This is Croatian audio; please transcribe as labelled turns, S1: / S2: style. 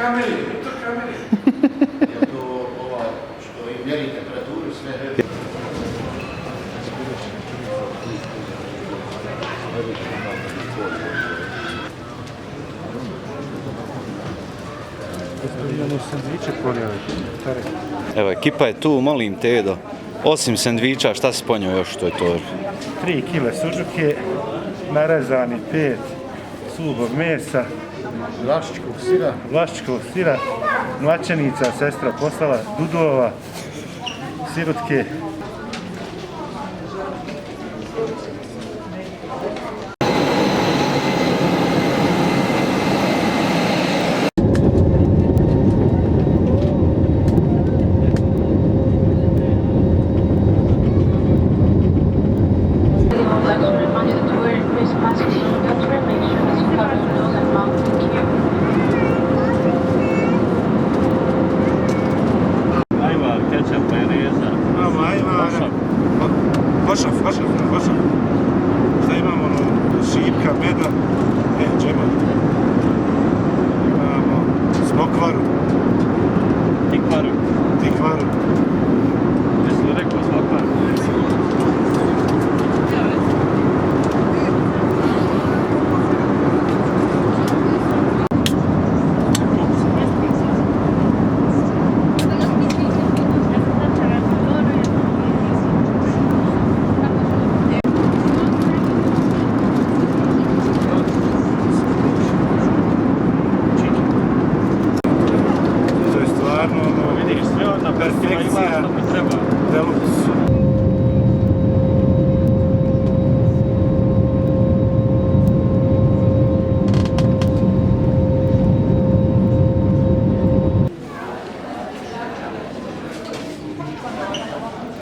S1: kameri. Je to što im mjeri temperaturu i sve.
S2: Evo, ekipa je tu, molim te, Edo. Osim sendviča, šta si ponio još što je to?
S3: 3 kile suđuke, narezani 5 slubog mesa, vlašičkog sira, mlačenica, sestra poslala, dudova, sirotke,